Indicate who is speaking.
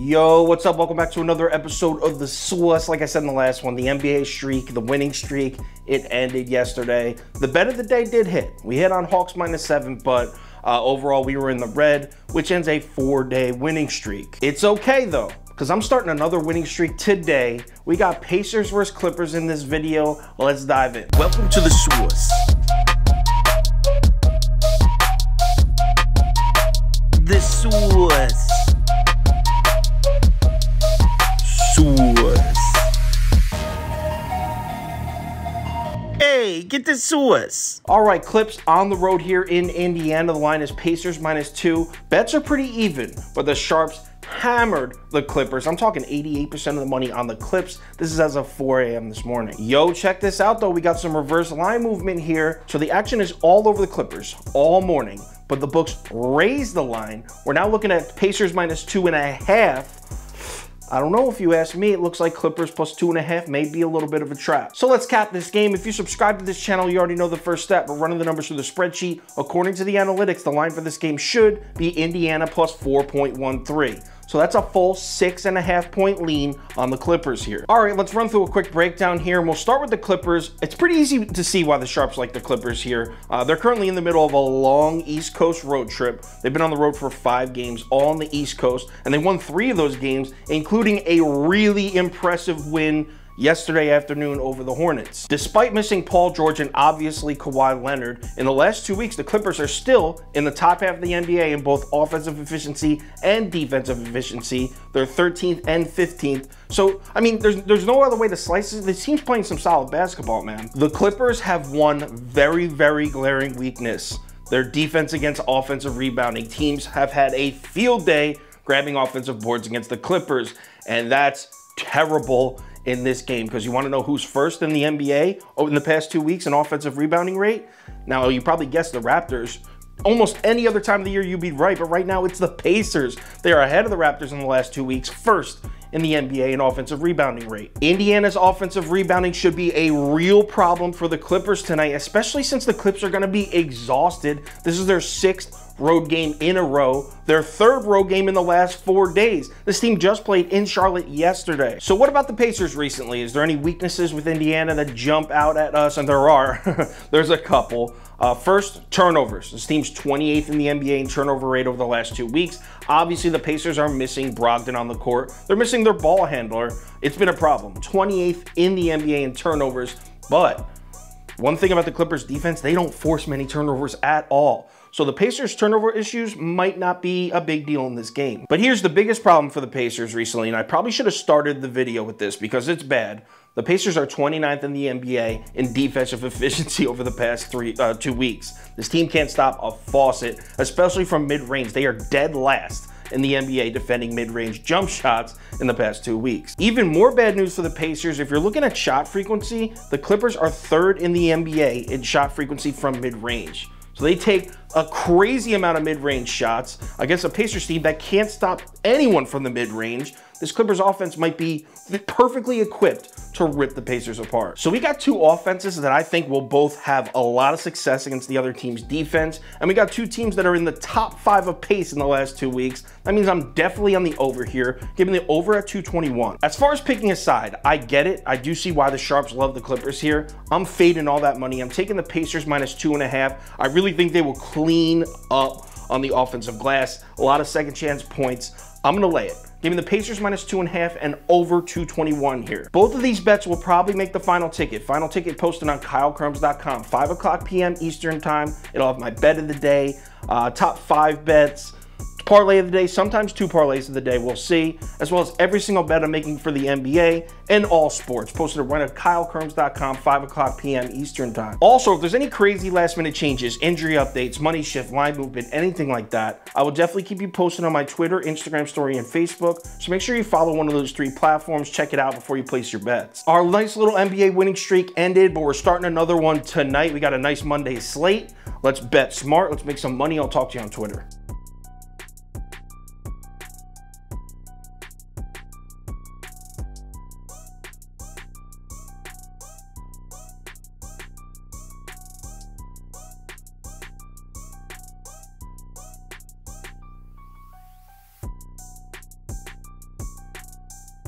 Speaker 1: Yo, what's up? Welcome back to another episode of the Sauce. Like I said in the last one, the NBA streak, the winning streak, it ended yesterday. The bet of the day did hit. We hit on Hawks -7, but overall we were in the red, which ends a 4-day winning streak. It's okay though, because I'm starting another winning streak today. We got Pacers versus Clippers in this video. Let's dive in. Welcome to the Sauce. The Sauce. Hey, get the sauce. All right, Clips on the road here in Indiana. The line is Pacers -2. Bets are pretty even, but the Sharps hammered the Clippers. I'm talking 88% of the money on the Clips. This is as of 4 a.m. this morning. Yo, check this out though. We got some reverse line movement here. So the action is all over the Clippers all morning, but the books raised the line. We're now looking at Pacers -2.5. I don't know, if you ask me, it looks like Clippers +2.5 may be a little bit of a trap. So let's cap this game. If you subscribe to this channel, you already know the first step. We're running the numbers through the spreadsheet. According to the analytics, the line for this game should be Indiana +4.13. So that's a full 6.5 point lean on the Clippers here. All right, let's run through a quick breakdown here, and we'll start with the Clippers. It's pretty easy to see why the Sharps like the Clippers here. They're currently in the middle of a long East Coast road trip. They've been on the road for 5 games, all on the East Coast, and they won 3 of those games, including a really impressive win yesterday afternoon over the Hornets. Despite missing Paul George and obviously Kawhi Leonard, in the last 2 weeks, the Clippers are still in the top half of the NBA in both offensive efficiency and defensive efficiency. They're 13th and 15th. So, I mean, there's no other way to slice it. This team's playing some solid basketball, man. The Clippers have one very, very glaring weakness: their defense against offensive rebounding. Teams have had a field day grabbing offensive boards against the Clippers, and that's terrible in this game, because you want to know who's first in the NBA in the past 2 weeks in offensive rebounding rate? Now, you probably guessed the Raptors. Almost any other time of the year you'd be right, but right now it's the Pacers. They are ahead of the Raptors in the last 2 weeks, first in the NBA in offensive rebounding rate. Indiana's offensive rebounding should be a real problem for the Clippers tonight, especially since the Clips are going to be exhausted. This is their 6th road game in a row, their 3rd road game in the last 4 days. This team just played in Charlotte yesterday. So what about the Pacers recently? Is there any weaknesses with Indiana that jump out at us? And there are. There's a couple. First, turnovers. This team's 28th in the NBA in turnover rate over the last 2 weeks. Obviously, the Pacers are missing Brogdon on the court. They're missing their ball handler. It's been a problem. 28th in the NBA in turnovers. But one thing about the Clippers defense, they don't force many turnovers at all. So the Pacers' turnover issues might not be a big deal in this game. But here's the biggest problem for the Pacers recently, and I probably should have started the video with this because it's bad. The Pacers are 29th in the NBA in defensive efficiency over the past 2 weeks. This team can't stop a faucet, especially from mid-range. They are dead last in the NBA defending mid-range jump shots in the past 2 weeks. Even more bad news for the Pacers, if you're looking at shot frequency, the Clippers are 3rd in the NBA in shot frequency from mid-range. So they take a crazy amount of mid-range shots against a Pacers team that can't stop anyone from the mid-range. This Clippers offense might be perfectly equipped to rip the Pacers apart. So we got 2 offenses that I think will both have a lot of success against the other team's defense. And we got 2 teams that are in the top 5 of pace in the last 2 weeks. That means I'm definitely on the over here, giving the over at 221. As far as picking a side, I get it. I do see why the Sharps love the Clippers here. I'm fading all that money. I'm taking the Pacers -2.5. I really think they will clean up on the offensive glass. A lot of second chance points. I'm going to lay it. Give me the Pacers -2.5 and over 221 here. Both of these bets will probably make the final ticket. Final ticket posted on KyleKirms.com, 5 o'clock p.m. Eastern time. It'll have my bet of the day, top 5 bets, parlay of the day, sometimes 2 parlays of the day, we'll see, as well as every single bet I'm making for the NBA and all sports, posted right at KyleKirms.com, 5 o'clock p.m. Eastern time. Also, if there's any crazy last minute changes, injury updates, money shift, line movement, anything like that, I will definitely keep you posted on my Twitter, Instagram story, and Facebook, so make sure you follow one of those 3 platforms, check it out before you place your bets. Our nice little NBA winning streak ended, but we're starting another one tonight. We got a nice Monday slate. Let's bet smart, let's make some money. I'll talk to you on Twitter.